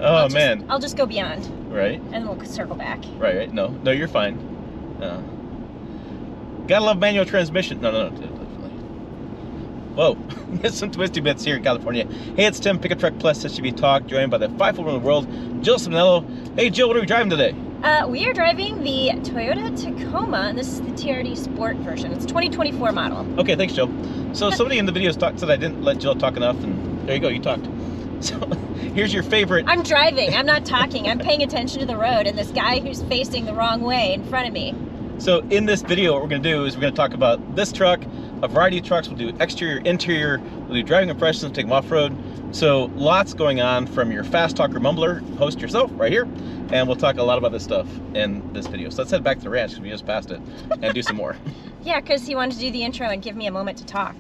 Oh, man. I'll just go beyond. Right. And we'll circle back. Right. No, you're fine. Gotta love manual transmission. No. Whoa. There's some twisty bits here in California. Hey, it's Tim, Pickup Truck Plus SUV Talk, joined by the 5th woman in the world, Jill Simonello. Hey, Jill, what are we driving today? We are driving the Toyota Tacoma, and this is the TRD Sport version. It's 2024 model. Okay, thanks, Jill. So somebody in the videos said I didn't let Jill talk enough, and there you go, you talked. So here's your favorite. I'm driving. I'm not talking. I'm paying attention to the road and this guy who's facing the wrong way in front of me. So in this video, what we're going to do is we're going to talk about this truck, a variety of trucks. We'll do exterior, interior, we'll do driving impressions, take them off-road. So lots going on from your fast talker mumbler, host yourself right here, and we'll talk a lot about this stuff in this video. So let's head back to the ranch because we just passed it and do some more. Yeah, because he wanted to do the intro and give me a moment to talk.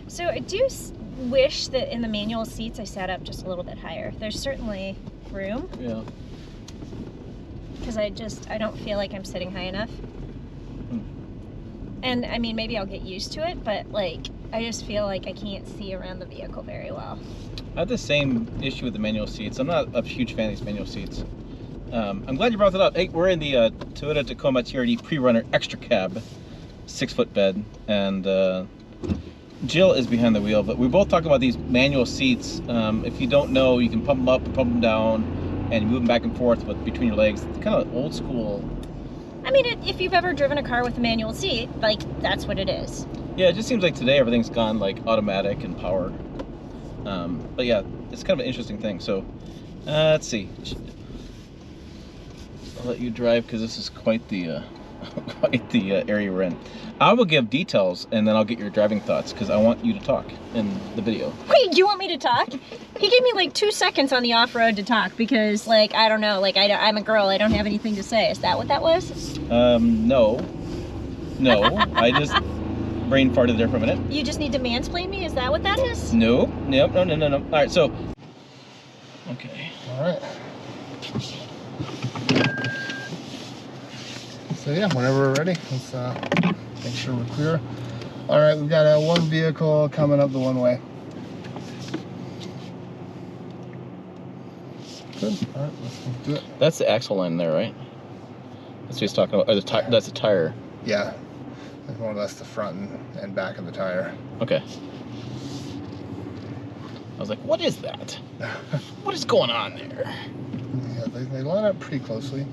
So I do wish that in the manual seats I sat up just a little bit higher. There's certainly room. Yeah. Because I don't feel like I'm sitting high enough. And I mean, maybe I'll get used to it, but like, I just feel like I can't see around the vehicle very well. I have the same issue with the manual seats. I'm not a huge fan of these manual seats. I'm glad you brought that up. Hey, we're in the Toyota Tacoma TRD Pre-Runner Extra Cab, 6-foot bed, and Jill is behind the wheel, but we both talk about these manual seats. If you don't know, you can pump them up and pump them down and move them back and forth between your legs. It's kind of old school. I mean, if you've ever driven a car with a manual seat, like, that's what it is. Yeah, it just seems like today everything's gone like automatic and power. But yeah, it's kind of an interesting thing. So let's see. I'll let you drive because this is quite the area we're in. I will give details and then I'll get your driving thoughts because I want you to talk in the video. Wait, you want me to talk? He gave me like 2 seconds on the off-road to talk because, like, I don't know, like, I'm a girl, I don't have anything to say. Is that what that was? No, I just brain farted there for a minute. You just need to mansplain me? Is that what that is? No. All right, so. Okay. All right. So yeah, whenever we're ready, let's make sure we're clear. All right, we've got one vehicle coming up the one way. Good. All right, let's do it. That's the axle line there, right? That's what he's talking about. Or that's a tire. Yeah, that's more or less the front and back of the tire. Okay. I was like, what is that? What is going on there? Yeah, they line up pretty closely.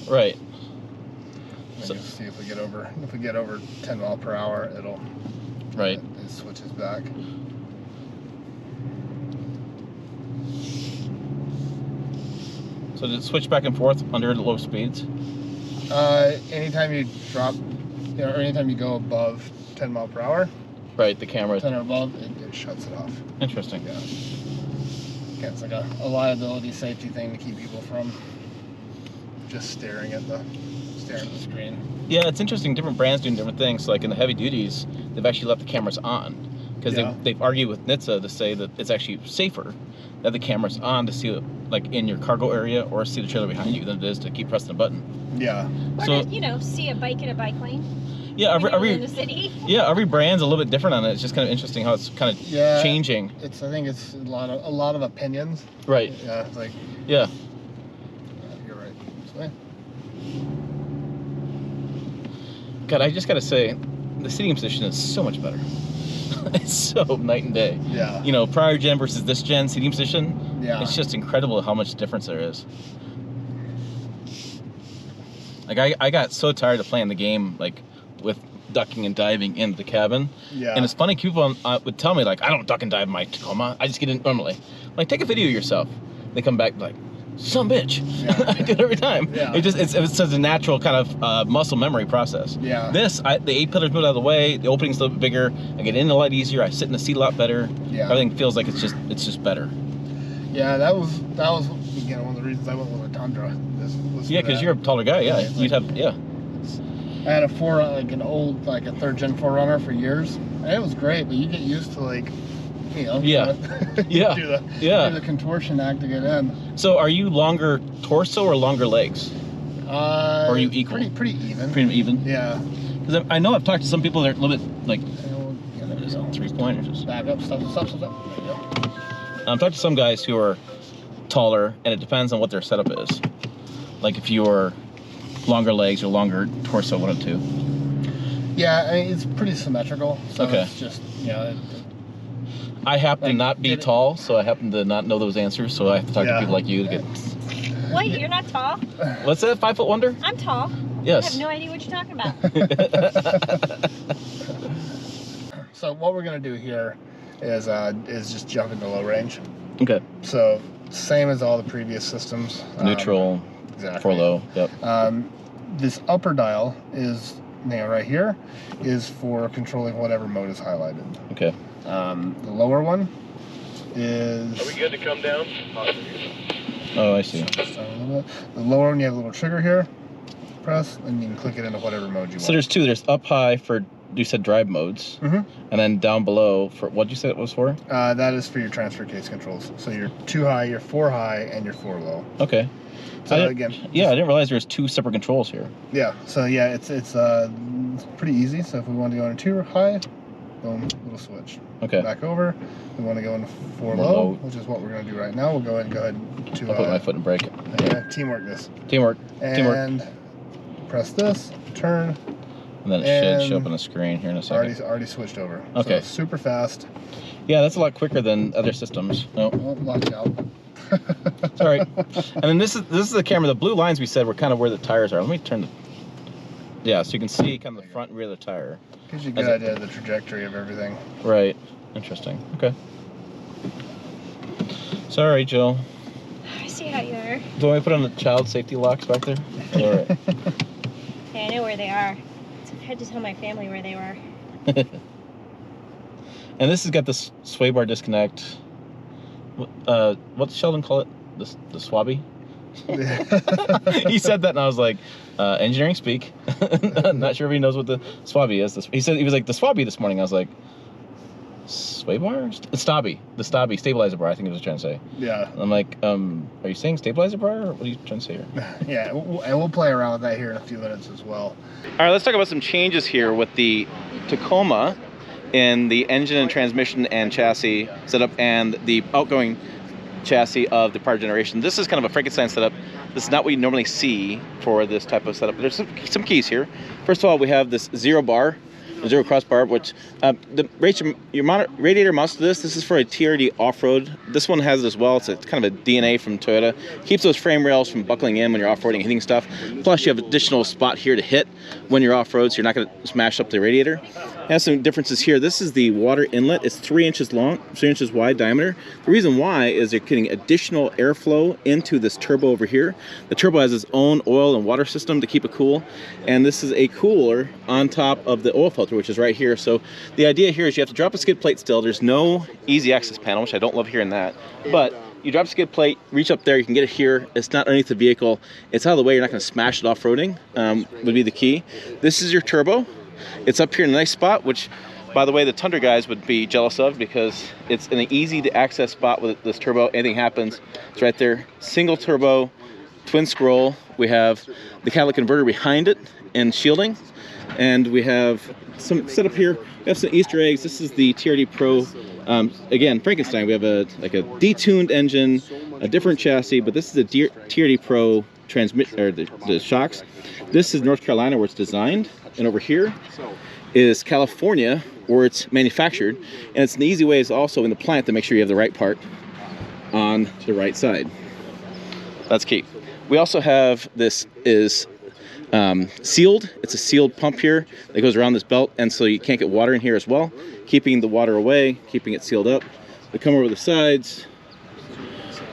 Right. So, see if we get over 10 miles per hour, it'll right. It switches back. So did it switch back and forth under the low speeds? Anytime you drop, or anytime you go above 10 miles per hour. Right, the camera. 10 or above, it shuts it off. Interesting. Yeah. Yeah, it's like a liability safety thing to keep people from just staring at the screen. Yeah, it's interesting. Different brands doing different things. Like in the heavy duties, they've actually left the cameras on because they've argued with NHTSA to say that it's actually safer that the camera's on to see it, like in your cargo area or see the trailer behind you than it is to keep pressing a button. Yeah. Or so, to, see a bike in a bike lane. Yeah, when you live in the city. yeah, every brand's a little bit different on it. It's just kind of interesting how it's kind of changing. I think it's a lot of opinions. Right. Yeah, it's like. Yeah. You're right. So, God, I just gotta say, the seating position is so much better. It's so night and day. yeah. You know, prior gen versus this gen seating position. Yeah. It's just incredible how much difference there is. Like I got so tired of playing the game like with ducking and diving into the cabin. Yeah. And it's funny, people would tell me like, I don't duck and dive in my Tacoma. I just get in normally. I'm like, take a video of yourself. They come back like, son of a bitch. Yeah. I do it every time. Yeah. It's such a natural kind of muscle memory process. Yeah. This, the 8 pillars moved out of the way. The opening's a little bit bigger. I get in a lot easier. I sit in the seat a lot better. Yeah. Everything feels like it's just better. Yeah, that was again one of the reasons I went with a Tundra. Yeah, because you're a taller guy. Yeah, you'd have I had a an old like a 3rd gen 4Runner for years, and it was great. But you get used to like, you know, Yeah. Yeah. do the contortion act to get in. So, are you longer torso or longer legs? Or are you equal? Pretty even. Pretty even. Yeah. Because I know I've talked to some people that are a little bit like Yeah, there we go. 3 pointers. Back up, stop. There you go. I've talked to some guys who are taller, and it depends on what their setup is. Like if you're longer legs or longer torso, one of the two. Yeah, I mean, it's pretty symmetrical. So Okay. it's just, you know. I happen to Like, not be did it- tall, so I happen to not know those answers. So I have to talk to Yeah. people like you to get. What? You're not tall? What's that? 5 foot wonder? I'm tall. I Yes. have no idea what you're talking about. So what we're gonna do here is just jump into low range. Okay. So same as all the previous systems. Neutral. Exactly. For low. Yep. This upper dial is, you know, right here, is for controlling whatever mode is highlighted. Okay. The lower one is. Are we good to come down? Oh, I see. The lower one, you have a little trigger here. Press, and you can click it into whatever mode you want. So there's two. There's up high for, you said drive modes, and then down below for what you said it was for? That is for your transfer case controls. So your 2 high, your 4 high, and your 4 low. Okay. So again, yeah, I didn't realize there was 2 separate controls here. yeah. So yeah, it's pretty easy. So if we want to go into 2 high, boom, little switch. Okay. Back over. We want to go into 4 More low, low. which is what we're going to do right now. We'll go ahead to I'll put my foot and brake it. teamwork this. Teamwork. Teamwork. And press this, turn. And then it should show up on the screen here in a second. Already switched over. Okay. So super fast. Yeah, that's a lot quicker than other systems. No. Oh, locked out. Sorry. And then this is the camera. The blue lines we said were kind of where the tires are. Let me turn the. Yeah, so you can see kind of the front and rear of the tire. Gives you a good idea of the trajectory of everything. Right. Interesting. Okay. Sorry, Jill. I see how you are. Do you want me to put on the child safety locks back there? All right. Yeah, I know where they are. I had to tell my family where they were. And this has got this sway bar disconnect. What's Sheldon call it? The swabby? He said that and I was like, engineering speak. Not sure if he knows what the swabby is. He was like, the swabby this morning. I was like, sway bar? The stabby stabilizer bar, I think he was trying to say. Yeah. I'm like, are you saying stabilizer bar or what are you trying to say here? Yeah, and we'll play around with that here in a few minutes as well. All right, let's talk about some changes here with the Tacoma in the engine and transmission and chassis setup and the outgoing chassis of the prior generation. This is kind of a Frankenstein setup. This is not what you normally see for this type of setup. There's some keys here. First of all, we have this zero crossbar, which the radiator mounts to this. This is for a TRD off-road. This one has it as well. It's a kind of a DNA from Toyota. Keeps those frame rails from buckling in when you're off-roading and hitting stuff. Plus, you have additional spot here to hit when you're off-road, so you're not going to smash up the radiator. It has some differences here. This is the water inlet. It's 3 inches long, 3 inches wide diameter. The reason why is they're getting additional airflow into this turbo over here. The turbo has its own oil and water system to keep it cool. And this is a cooler on top of the oil filter, which is right here. So the idea here is you have to drop a skid plate still. There's no easy access panel, which I don't love hearing that. But you drop a skid plate, reach up there, you can get it here. It's not underneath the vehicle. It's out of the way. You're not going to smash it off-roading, would be the key. This is your turbo. It's up here in a nice spot, which, by the way, the Tundra guys would be jealous of because it's in an easy-to-access spot with this turbo. Anything happens, it's right there. Single turbo, twin scroll. We have the catalytic converter behind it and shielding. And we have some set up here. We have some Easter eggs. This is the TRD Pro. Again, Frankenstein. We have a detuned engine, a different chassis, but this is the TRD Pro transmit, or the shocks. This is North Carolina where it's designed, and over here is California where it's manufactured. And it's an easy way is also in the plant to make sure you have the right part on the right side. That's key. We also have, this is sealed. It's a sealed pump here that goes around this belt, and so you can't get water in here as well, keeping the water away, keeping it sealed up. We come over the sides,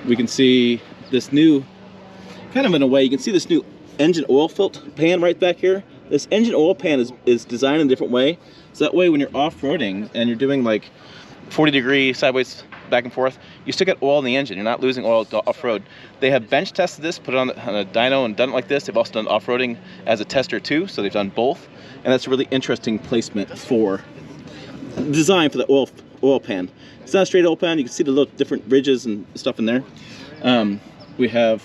we can see this new, kind of in a way, you can see this new engine oil filter pan right back here. This engine oil pan is designed in a different way, so that way when you're off-roading and you're doing like 40-degree sideways back and forth, you still get oil in the engine. You're not losing oil off-road. They have bench tested this, put it on a dyno and done it like this. They've also done off-roading as a tester too, so they've done both. And that's a really interesting placement for design for the oil pan. It's not a straight oil pan. You can see the little different ridges and stuff in there. We have,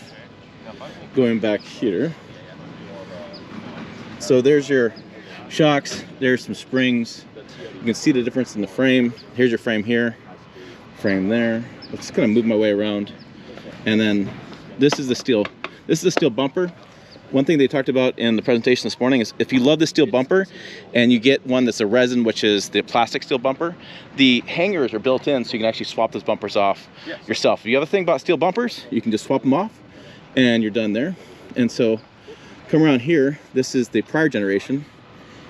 going back here, so there's your shocks, there's some springs. You can see the difference in the frame. Here's your frame here, frame there. I'm just gonna move my way around. And then this is the steel. This is the steel bumper. One thing they talked about in the presentation this morning is if you love the steel bumper and you get one that's a resin, which is the plastic steel bumper, the hangers are built in so you can actually swap those bumpers off yourself. If you have a thing about steel bumpers, you can just swap them off and you're done there. And so come around here, this is the prior generation.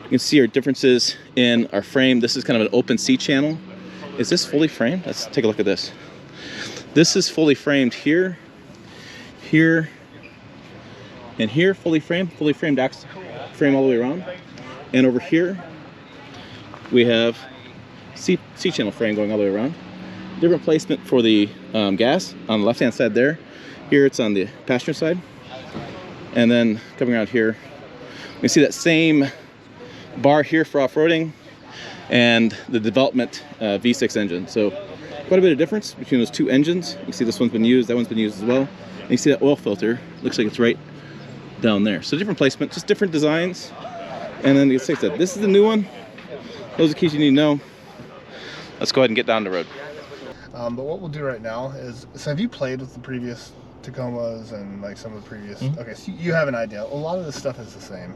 You can see our differences in our frame. This is kind of an open C channel. Is this fully framed? Let's take a look at this. This is fully framed here, here, and here, fully framed axle frame all the way around. And over here, we have C channel frame going all the way around. Different placement for the gas on the left-hand side there. Here it's on the passenger side. And then coming around here, you can see that same bar here for off-roading and the development V6 engine. So quite a bit of difference between those two engines. You can see this one's been used, that one's been used as well. And you see that oil filter, looks like it's right down there. So different placement, just different designs. And then like I said, this is the new one. Those are the keys you need to know. Let's go ahead and get down the road. But what we'll do right now is, so have you played with the previous Tacomas and like some of the previous, okay, so you have an idea. A lot of this stuff is the same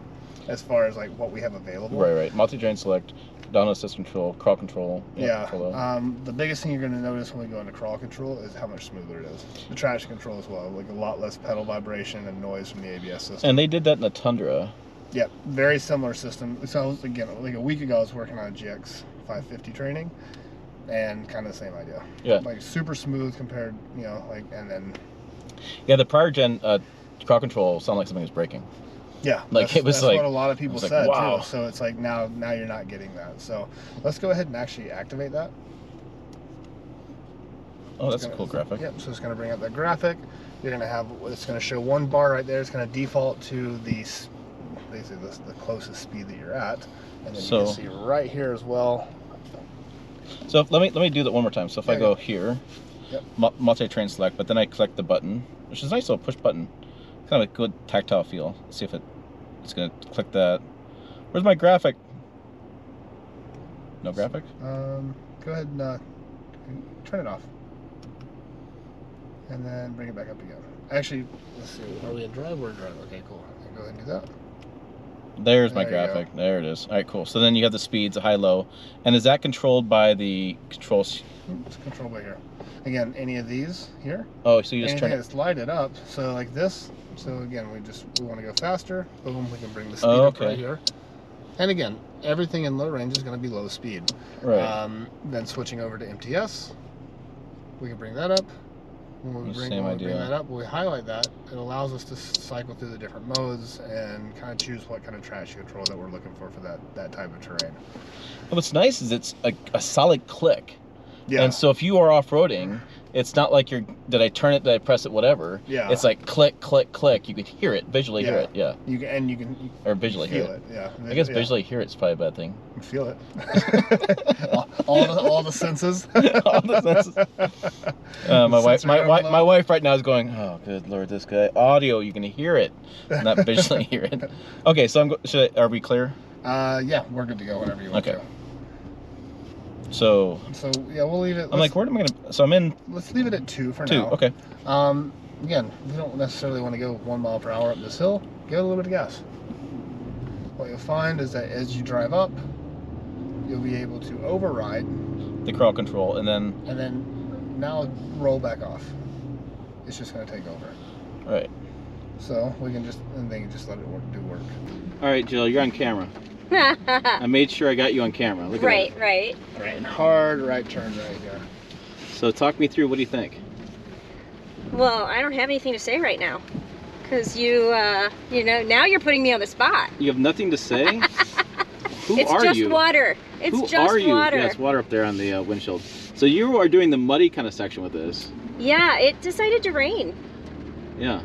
as far as like what we have available. Right. Multi-drain select, down assist control, crawl control. Yeah. The biggest thing you're going to notice when we go into crawl control is how much smoother it is. The traction control as well, like a lot less pedal vibration and noise from the ABS system. And they did that in the Tundra. Yep, very similar system. So again, like a week ago, I was working on a GX 550 training, and kind of the same idea. Yeah. Like super smooth compared, you know, like, and then. Yeah, the prior gen crawl control sounded like something was breaking. Yeah, like it was that's like what a lot of people said wow. too. So it's like now you're not getting that. So let's go ahead and actually activate that. Oh, that's a cool graphic. Yep. So it's going to bring up that graphic. You're going to have, it's going to show one bar right there. It's going to default to the basically the closest speed that you're at, and then you can see right here as well. So let me do that one more time. So if I go here, yep. multi-train select, but then I click the button, which is a nice little push button. Kind of a good tactile feel. Let's see if it's going to click that. Where's my graphic? No graphic? Go ahead and turn it off. And then bring it back up again. Actually, let's see. Are we in drive or drive? Okay, cool. Go ahead and do that. There's my graphic. There it is. All right, cool. So then you have the speeds, the high, low. And is that controlled by the controls? It's controlled by here. Again, any of these here. Oh, so you just turn it. It's light it up. So like this. So again, we want to go faster. Boom, we can bring the speed up right here. And again, everything in low range is going to be low speed. Right. Then switching over to MTS, we can bring that up. When we bring that up, when we highlight that, it allows us to cycle through the different modes and kind of choose what kind of traction control that we're looking for that type of terrain. Well, what's nice is it's a solid click. Yeah. And so if you are off-roading, it's not like did I turn it, did I press it, whatever. Yeah. It's like click, click, click. You can hear it, visually hear it, yeah. You can or visually feel hear it. Yeah. I guess visually hear it's probably a bad thing. You feel it. all the senses. All the senses. My wife right now is going, oh, good Lord, this guy. Audio, you can hear it, not visually hear it. Okay, so are we clear? Yeah, we're good to go whenever you want to. So yeah, we'll leave it. I'm like, where am I gonna? So I'm in. Let's leave it at 2 for 2. now. Okay. Again, we don't necessarily want to go 1 mile per hour up this hill. Give it a little bit of gas. What you'll find is that as you drive up, you'll be able to override the crawl control, and then now roll back off. It's just going to take over. Right. So we can just let it do work. All right, Jill, you're on camera. I made sure I got you on camera. Look at right. Right, and hard right turn right here. So talk me through. What do you think? Well, I don't have anything to say right now, because you know, now you're putting me on the spot. You have nothing to say? Who it's are just you? Water. It's Who just are you? water. Yeah, it's water up there on the windshield. So you are doing the muddy kind of section with this. Yeah, it decided to rain. Yeah.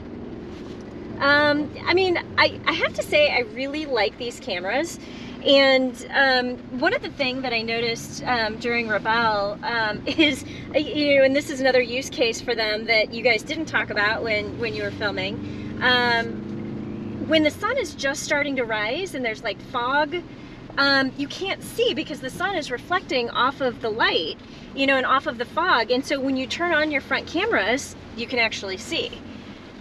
I mean, I have to say I really like these cameras, and one of the things that I noticed during Rebelle is, you know, and this is another use case for them that you guys didn't talk about when you were filming. When the sun is just starting to rise and there's like fog, you can't see because the sun is reflecting off of the light, you know, and off of the fog. And so when you turn on your front cameras, you can actually see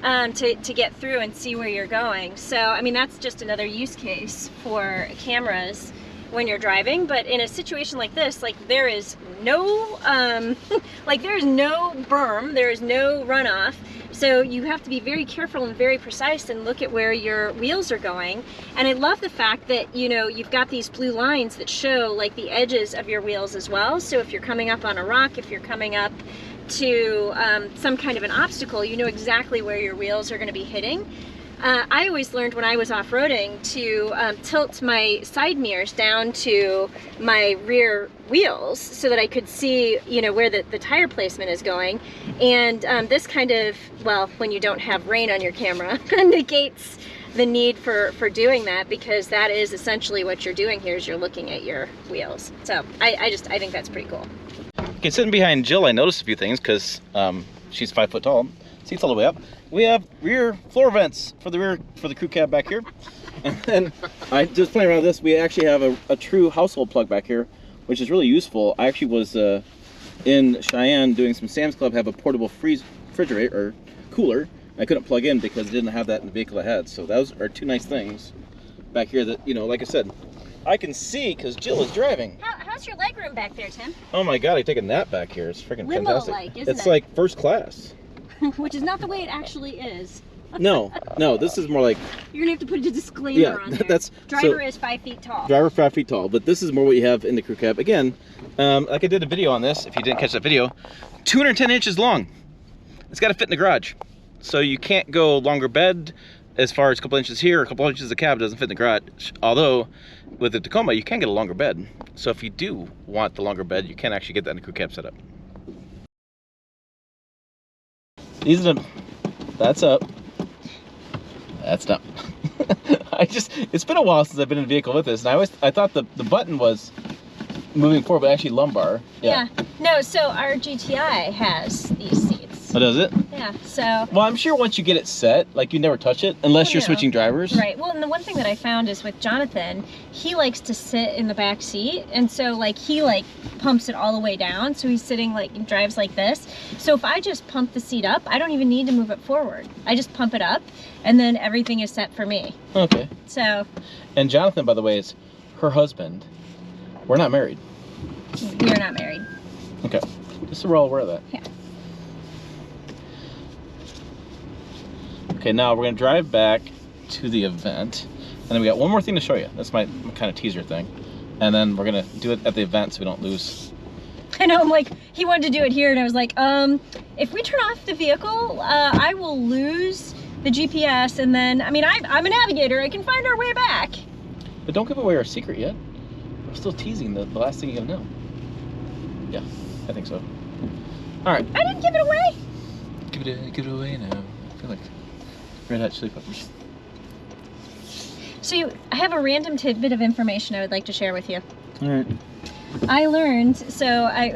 to get through and see where you're going. So, I mean, that's just another use case for cameras when you're driving. But in a situation like this, like there is no, there's no berm, there is no runoff. So you have to be very careful and very precise and look at where your wheels are going. And I love the fact that, you know, you've got these blue lines that show like the edges of your wheels as well. So if you're coming up on a rock, if you're coming up to some kind of an obstacle, you know exactly where your wheels are going to be hitting. I always learned when I was off-roading to tilt my side mirrors down to my rear wheels so that I could see, you know, where the tire placement is going. And this kind of, well, when you don't have rain on your camera, negates the need for doing that, because that is essentially what you're doing here, is you're looking at your wheels. So I think that's pretty cool. Okay, sitting behind Jill, I noticed a few things because she's 5 foot tall. Seats all the way up. We have rear floor vents for the crew cab back here. And then I just playing around with this. We actually have a true household plug back here, which is really useful. I actually was in Cheyenne doing some Sam's Club, have a portable refrigerator or cooler. I couldn't plug in because I didn't have that in the vehicle I had. So those are 2 nice things back here that, you know, like I said, I can see because Jill is driving. How's your leg room back there, Tim? Oh my God, I take a nap back here. It's freaking fantastic. Limo-like, isn't it? It's like first class. Which is not the way it actually is. No, this is more like... You're going to have to put a disclaimer on there. Driver is 5 feet tall. Driver 5 feet tall, but this is more what you have in the crew cab. Again, like I did a video on this, if you didn't catch that video, 210 inches long. It's got to fit in the garage. So you can't go longer bed as far as a couple inches here, or a couple inches of cab doesn't fit in the garage. Although, with the Tacoma, you can get a longer bed. So if you do want the longer bed, you can actually get that in the crew cab setup. These are the... That's up. That's down. It's been a while since I've been in a vehicle with this, and I thought the button was moving forward, but actually lumbar. Yeah. No, so our GTI has these seats. Oh, does it? Yeah, so... Well, I'm sure once you get it set, like, you never touch it, unless you're switching drivers. Right. Well, and the one thing that I found is with Jonathan, he likes to sit in the back seat, and so, like, he, like, pumps it all the way down, so he's sitting, like, and drives like this. So if I just pump the seat up, I don't even need to move it forward. I just pump it up, and then everything is set for me. Okay. So... And Jonathan, by the way, is her husband. We're not married. We're not married. Okay. Just so we're all aware of that. Yeah. Okay, now we're gonna drive back to the event, and then we got one more thing to show you. That's my kind of teaser thing, and then we're gonna do it at the event so we don't lose. I know, I'm like, he wanted to do it here, and I was like, if we turn off the vehicle, I will lose the GPS, and then, I mean, I'm a navigator, I can find our way back. But don't give away our secret yet. I'm still teasing the last thing you're gonna know. Yeah, I think so. All right. I didn't give it away. Give it away now. I feel like Red Hot Chili Peppers. So I have a random tidbit of information I would like to share with you. All right. I learned, so my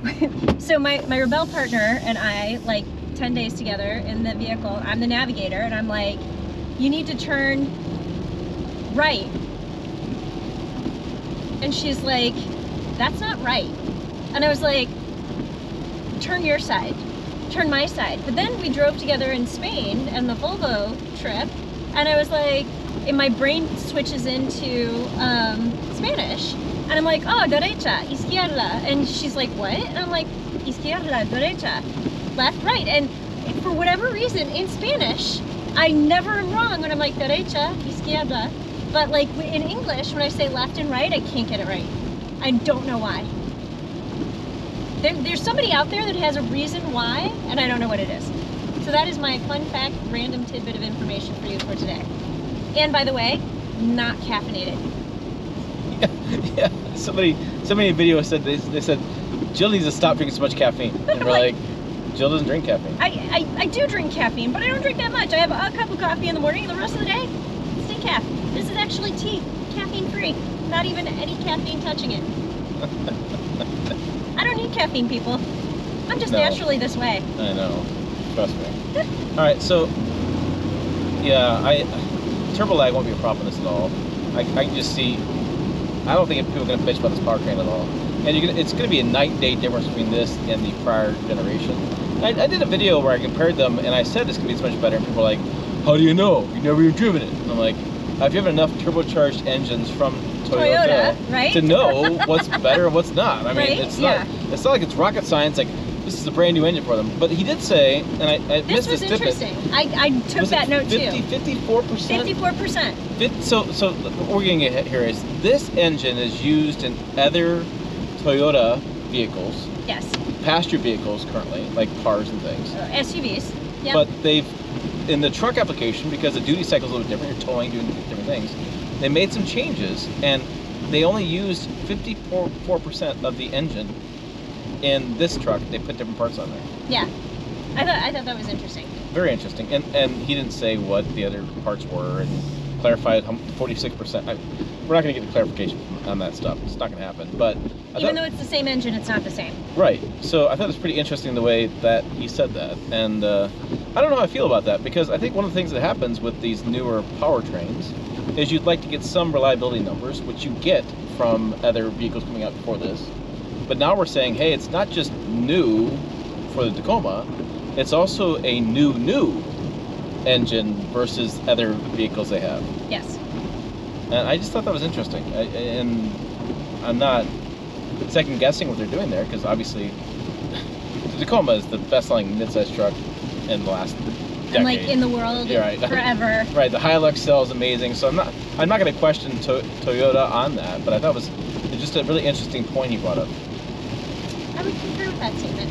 Rebelle partner and I, like 10 days together in the vehicle, I'm the navigator, and I'm like, you need to turn right. And she's like, that's not right. And I was like, turn your side, turn my side. But then we drove together in Spain and the Volvo trip, and I was like, and my brain switches into Spanish, and I'm like, oh, derecha, izquierda. And she's like, what? And I'm like, izquierda, derecha, left, right. And for whatever reason, in Spanish, I never am wrong when I'm like, derecha, izquierda. But like in English, when I say left and right, I can't get it right. I don't know why. There's somebody out there that has a reason why, and I don't know what it is. So that is my fun fact, random tidbit of information for you for today. And by the way, not caffeinated. Yeah. Somebody in video said they said Jill needs to stop drinking so much caffeine, and we're like, Jill doesn't drink caffeine. I do drink caffeine, but I don't drink that much. I have a cup of coffee in the morning, and the rest of the day, it's decaf. This is actually tea, caffeine free. Not even any caffeine touching it. I don't need caffeine, people. I'm just naturally this way. I know. Trust me. All right, so yeah, turbo lag won't be a problem in this at all. I can just see. I don't think people are going to bitch about this powertrain at all. And it's going to be a night and day difference between this and the prior generation. I did a video where I compared them, and I said this could be so much better. And people were like, "How do you know? You've never even driven it." And I'm like, I've driven enough turbocharged engines from Toyota right? to know what's better and what's not. I mean, right? it's not like it's rocket science. Like, this is a brand new engine for them. But he did say, and I missed this tidbit. This was interesting. I took that note too. 54%? 54%. So what we're getting at here is this engine is used in other Toyota vehicles. Yes. Passenger vehicles currently, like cars and things. SUVs. Yep. But in the truck application, because the duty cycle is a little different, you're towing, doing different things, they made some changes, and they only used 54% of the engine in this truck. They put different parts on there. Yeah, I thought that was interesting. Very interesting, and he didn't say what the other parts were, and clarified 46%. We're not going to get the clarification on that stuff. It's not going to happen. But even though it's the same engine, it's not the same. Right. So I thought it was pretty interesting the way that he said that, and I don't know how I feel about that, because I think one of the things that happens with these newer powertrains is you'd like to get some reliability numbers, which you get from other vehicles coming out before this. But now we're saying, hey, it's not just new for the Tacoma, it's also a new engine versus other vehicles they have. Yes. And I just thought that was interesting. And I'm not second guessing what they're doing there, because obviously the Tacoma is the best-selling midsize truck in the last decade. And like in the world, right. Forever. Right. The Hilux sells amazing, so I'm not going to question Toyota on that. But I thought it was just a really interesting point he brought up. I would concur with that statement.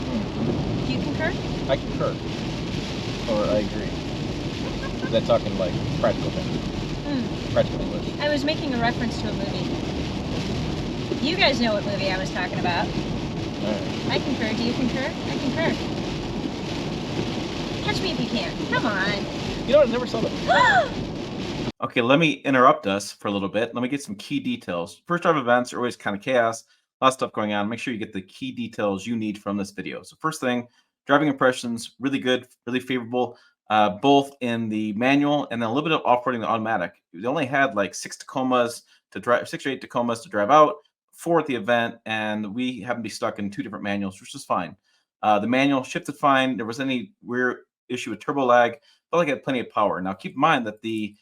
Do you concur? I concur, or I agree. Is that talking like practical things? Practical English. I was making a reference to a movie. You guys know what movie I was talking about. All right. I concur. Do you concur? I concur. Catch me if you can. Come on. You know what? I never saw that. Okay, let me interrupt us for a little bit. Let me get some key details. First drive events are always kind of chaos. A lot of stuff going on. Make sure you get the key details you need from this video. So first thing, driving impressions, really good, really favorable. Both in the manual and then a little bit of off-roading the automatic. They only had like 6 or 8 Tacomas to drive out, 4 at the event, and we happened to be stuck in 2 different manuals, which is fine. The manual shifted fine. There was any weird issue with turbo lag, but like it had plenty of power. Now keep in mind that the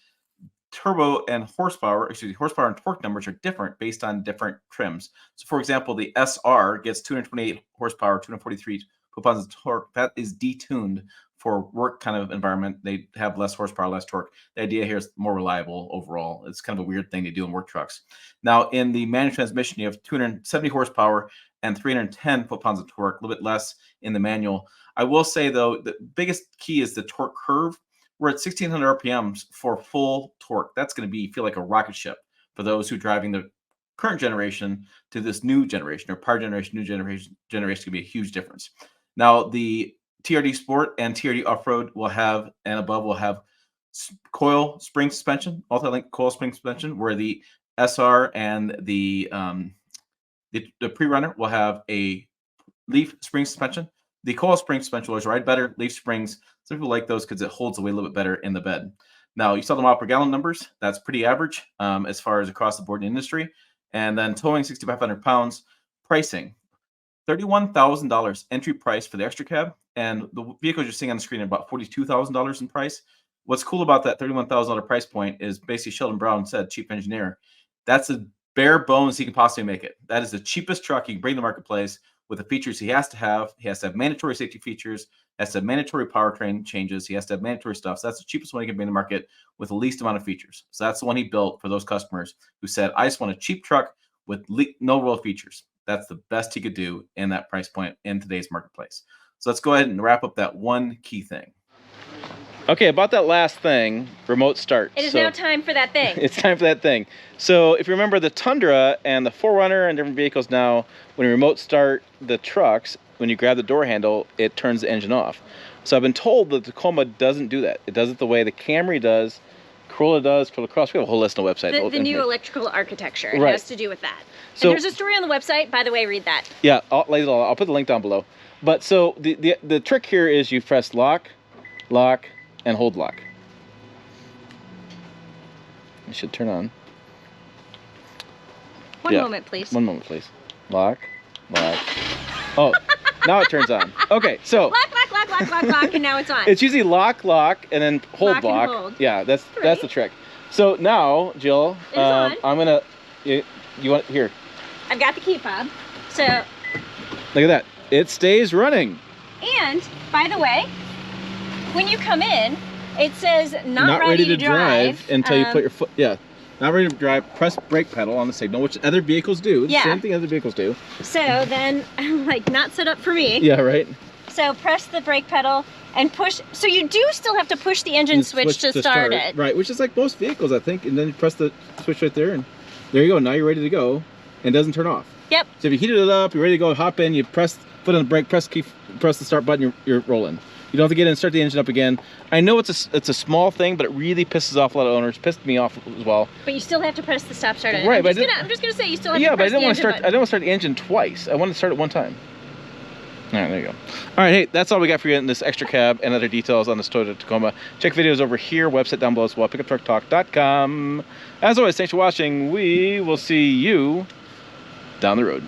turbo and horsepower and torque numbers are different based on different trims. So for example, the SR gets 228 horsepower, 243 foot-pounds of torque. That is detuned for work kind of environment. They have less horsepower, less torque. The idea here is more reliable overall. It's kind of a weird thing to do in work trucks. Now in the manual transmission, you have 270 horsepower and 310 foot-pounds of torque, a little bit less in the manual. I will say though, the biggest key is the torque curve. We're at 1600 RPMs for full torque. That's going to feel like a rocket ship for those who are driving the current generation to this new generation, or prior generation, new generation can be a huge difference. Now the TRD Sport and TRD Off-Road will have, and above will have coil spring suspension, multi-link coil spring suspension, where the SR and the pre-runner will have a leaf spring suspension. The coil spring suspension will always ride better. Leaf springs, some people like those because it holds the weight a little bit better in the bed. Now, you saw the mile per gallon numbers. That's pretty average as far as across the board in the industry. And then towing 6,500 pounds. Pricing $31,000 entry price for the extra cab, and the vehicles you're seeing on the screen are about $42,000 in price. What's cool about that $31,000 price point is basically Sheldon Brown said, chief engineer, that's the bare bones he can possibly make it. That is the cheapest truck he can bring to the marketplace with the features he has to have. He has to have mandatory safety features, has to have mandatory powertrain changes, he has to have mandatory stuff. So that's the cheapest one he can bring to the market with the least amount of features. So that's the one he built for those customers who said, I just want a cheap truck with no real features. That's the best he could do in that price point in today's marketplace. So let's go ahead and wrap up that one key thing. Okay, about that last thing, remote start. It is now time for that thing. It's time for that thing. So if you remember the Tundra and the 4Runner and different vehicles now, when you remote start the trucks, when you grab the door handle, it turns the engine off. So I've been told that the Tacoma doesn't do that. It does it the way the Camry does, Corolla does, Corolla Cross. We have a whole list on the website. The new electrical architecture. It Right. has to do with that. So, and there's a story on the website. By the way, read that. Yeah, I'll put the link down below. But so the trick here is you press lock, lock, and hold lock. It should turn on. One moment, please. One moment, please. Lock, lock. Oh, now it turns on. Okay, so. Lock, and now it's on. It's usually lock, lock, and then hold, lock. And hold. Yeah, that's the trick. So now, Jill, I'm gonna. You want here? I've got the key fob. So. Look at that. It stays running. And by the way, when you come in, it says not ready to drive until you put your foot. Yeah. Not ready to drive, press brake pedal on the signal, which other vehicles do. The same thing other vehicles do. So then, like, not set up for me. Yeah, right. So press the brake pedal and push. So you do still have to push the engine switch to start it. Right, which is like most vehicles, I think. And then you press the switch right there, and there you go. Now you're ready to go, and it doesn't turn off. Yep. So if you heated it up, you're ready to go, hop in, you press, foot on the brake, press the start button, you're rolling. You don't have to get in and start the engine up again. I know it's a small thing, but it really pisses off a lot of owners. Pissed me off as well. But you still have to press the stop start. Right, I'm just gonna say you still have to press the engine. Yeah, but I didn't want to start the engine twice. I wanted to start it one time. All right, there you go. All right, hey, that's all we got for you in this extra cab and other details on this Toyota Tacoma. Check videos over here, website down below as well, pickuptrucktalk.com. As always, thanks for watching. We will see you down the road.